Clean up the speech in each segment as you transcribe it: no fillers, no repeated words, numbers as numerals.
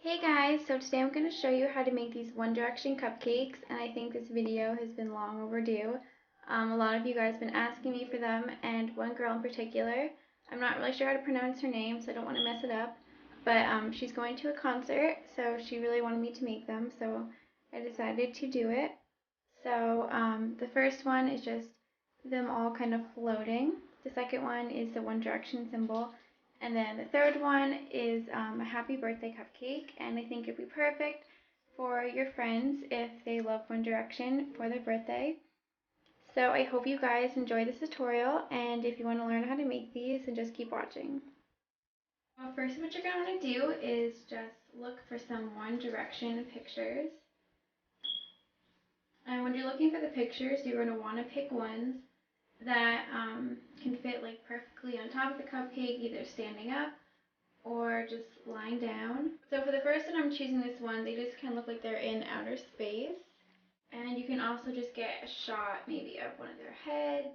Hey guys, so today I'm going to show you how to make these One Direction cupcakes, and I think this video has been long overdue. A lot of you guys have been asking me for them, and one girl in particular, I'm not really sure how to pronounce her name, so I don't want to mess it up, but she's going to a concert, so she really wanted me to make them, so I decided to do it. So the first one is just them all kind of floating. The second one is the One Direction symbol. And then the third one is a happy birthday cupcake, and I think it'd be perfect for your friends if they love One Direction for their birthday. So I hope you guys enjoy this tutorial, and if you want to learn how to make these, then just keep watching. Well, first what you're going to want to do is just look for some One Direction pictures. And when you're looking for the pictures, you're going to want to pick ones that can fit like perfectly on top of the cupcake, either standing up or just lying down. So for the first one, I'm choosing this one. They just kind of look like they're in outer space. And you can also just get a shot maybe of one of their heads.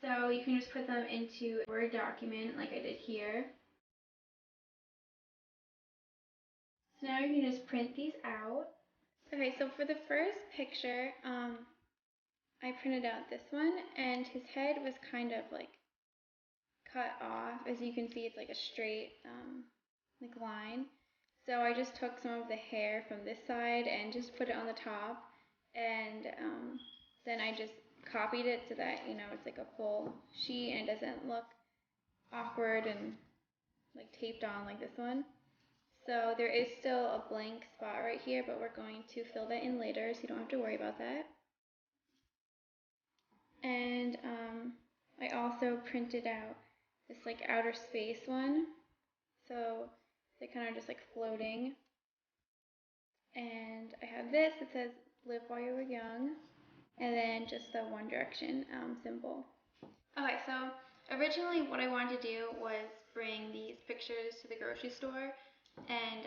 So you can just put them into a Word document like I did here. So now you can just print these out. Okay, so for the first picture, I printed out this one, and his head was kind of like cut off. As you can see, it's like a straight like line. So I just took some of the hair from this side and just put it on the top, and then I just copied it so that it's like a full sheet and it doesn't look awkward and like taped on like this one. So there is still a blank spot right here, but we're going to fill that in later, so you don't have to worry about that. And I also printed out this like outer space one, so they're kind of just like floating. And I have this that says live while you were young, and then just the One Direction symbol. Okay, so originally what I wanted to do was bring these pictures to the grocery store, and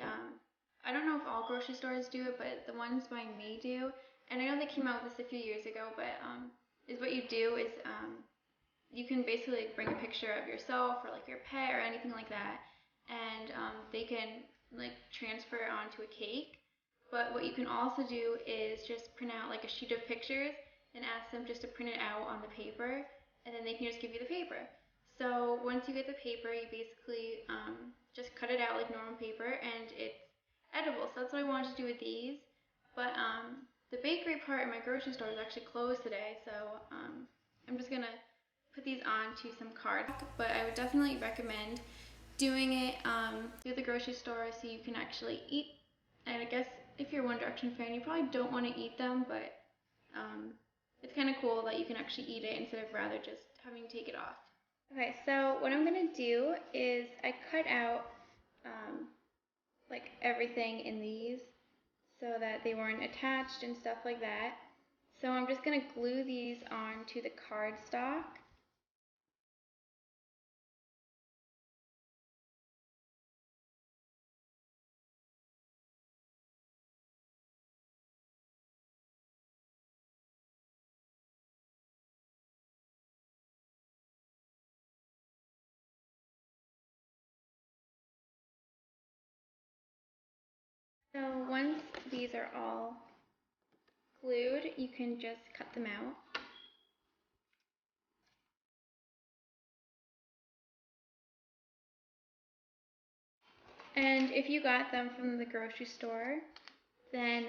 I don't know if all grocery stores do it, but the ones by me do. And I know they came out with this a few years ago, but is what you do is you can basically like bring a picture of yourself or like your pet or anything like that, and they can like transfer it onto a cake. But what you can also do is just print out like a sheet of pictures and ask them just to print it out on the paper, and then they can just give you the paper. So once you get the paper, you basically just cut it out like normal paper, and it's edible. So that's what I wanted to do with these. But the bakery part in my grocery store is actually closed today, so I'm just gonna put these onto some cards. But I would definitely recommend doing it through the grocery store so you can actually eat. And I guess if you're a One Direction fan, you probably don't want to eat them, but it's kind of cool that you can actually eat it instead of rather just having to take it off. Okay, so what I'm going to do is I cut out like everything in these so that they weren't attached and stuff like that. So I'm just going to glue these onto the cardstock. So once these are all glued, you can just cut them out. And if you got them from the grocery store, then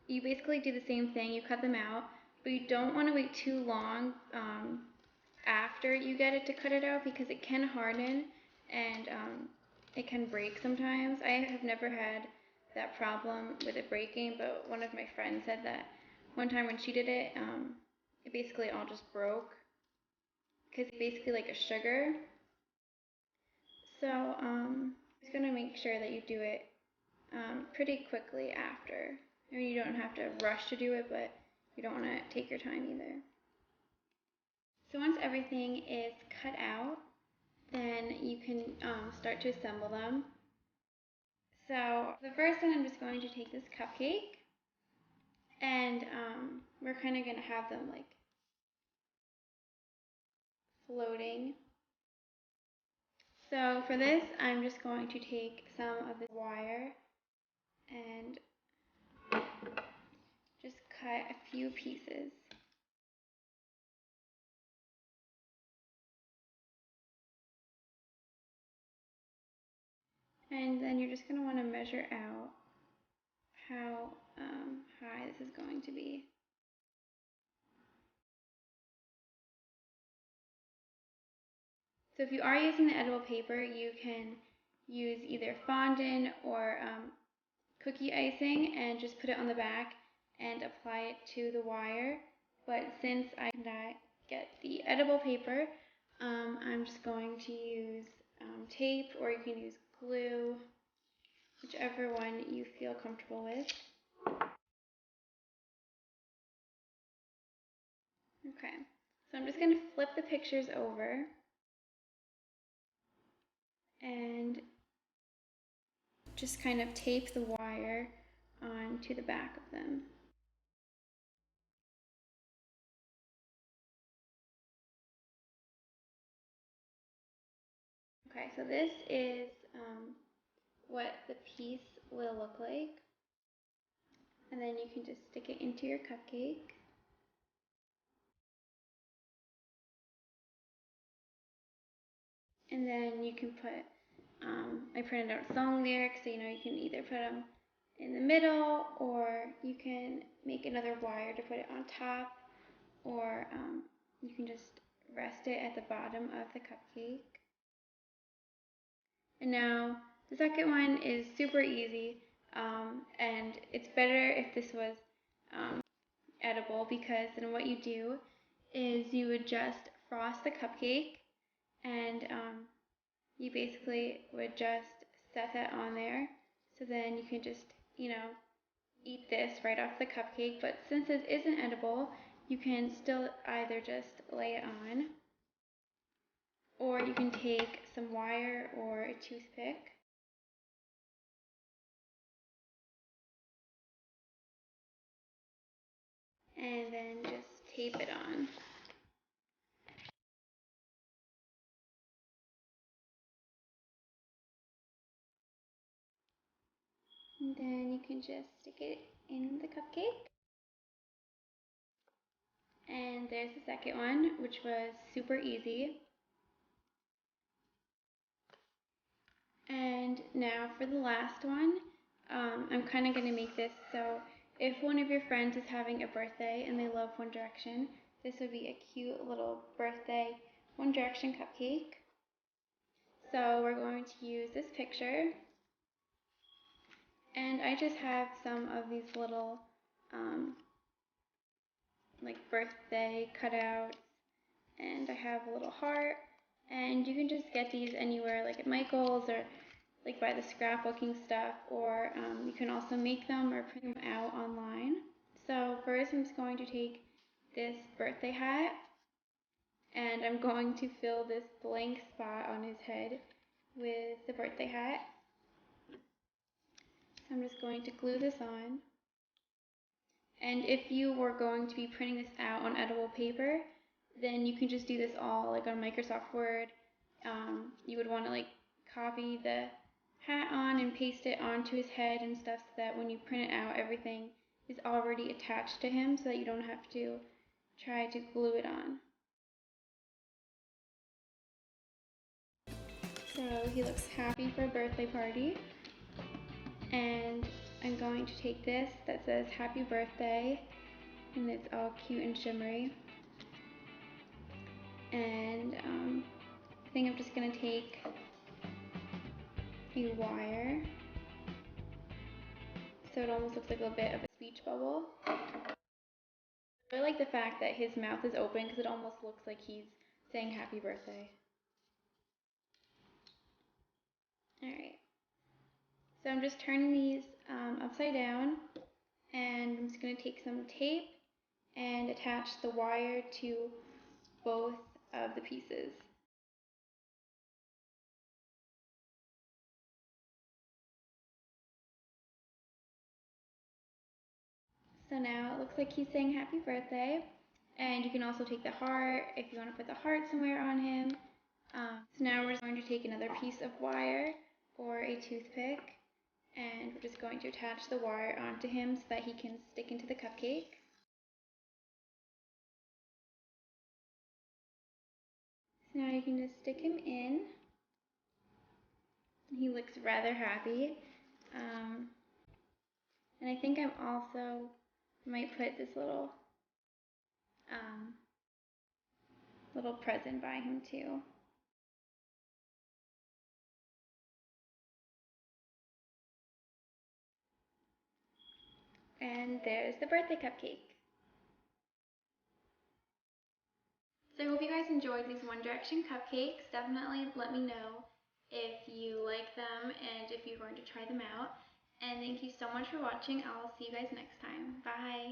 you basically do the same thing. You cut them out, but you don't want to wait too long after you get it to cut it out, because it can harden and it can break sometimes. I have never had that problem with it breaking, but one of my friends said that one time when she did it, it basically all just broke because it's basically like a sugar. So just going to make sure that you do it pretty quickly after. I mean, you don't have to rush to do it, but you don't want to take your time either. So once everything is cut out, then you can start to assemble them. So the first one, I'm just going to take this cupcake, and we're kind of going to have them like floating. So for this, I'm just going to take some of the wire and just cut a few pieces. And then you're just going to want to measure out how high this is going to be. So if you are using the edible paper, you can use either fondant or cookie icing and just put it on the back and apply it to the wire. But since I cannot get the edible paper, I'm just going to use tape, or you can use glue, whichever one you feel comfortable with. Okay, so I'm just going to flip the pictures over and just kind of tape the wire onto the back of them. Okay, so this is what the piece will look like. And then you can just stick it into your cupcake. And then you can put, I printed out song lyrics, so you can either put them in the middle, or you can make another wire to put it on top, or you can just rest it at the bottom of the cupcake. And now the second one is super easy, and it's better if this was edible, because then what you do is you would just frost the cupcake, and you basically would just set that on there, so then you can just eat this right off the cupcake. But since this isn't edible, you can still either just lay it on, or you can take some wire or a toothpick and then just tape it on. And then you can just stick it in the cupcake. And there's the second one, which was super easy. And now for the last one, I'm kind of going to make this so if one of your friends is having a birthday and they love One Direction, this would be a cute little birthday One Direction cupcake. So we're going to use this picture, and I just have some of these little like birthday cutouts, and I have a little heart, and you can just get these anywhere, like at Michael's or like by the scrapbooking stuff, or you can also make them or print them out online. So first I'm just going to take this birthday hat, and I'm going to fill this blank spot on his head with the birthday hat. So I'm just going to glue this on. And if you were going to be printing this out on edible paper, then you can just do this all like on Microsoft Word. You would want to like copy the hat on and paste it onto his head and stuff, so that when you print it out, everything is already attached to him, so that you don't have to try to glue it on. So he looks happy for a birthday party. And I'm going to take this that says happy birthday, and it's all cute and shimmery. And I think I'm just going to take a wire, so it almost looks like a bit of a speech bubble. I really like the fact that his mouth is open, because it almost looks like he's saying happy birthday. Alright, so I'm just turning these upside down, and I'm just going to take some tape and attach the wire to both of the pieces. So now it looks like he's saying happy birthday, And you can also take the heart if you want to put the heart somewhere on him. So now we're just going to take another piece of wire or a toothpick, and we're just going to attach the wire onto him so that he can stick into the cupcake. So now you can just stick him in. He looks rather happy. And I think I'm also might put this little present by him too. And there's the birthday cupcake. So I hope you guys enjoyed these One Direction cupcakes. Definitely let me know if you like them and if you're going to try them out. And thank you so much for watching. I'll see you guys next time. Bye!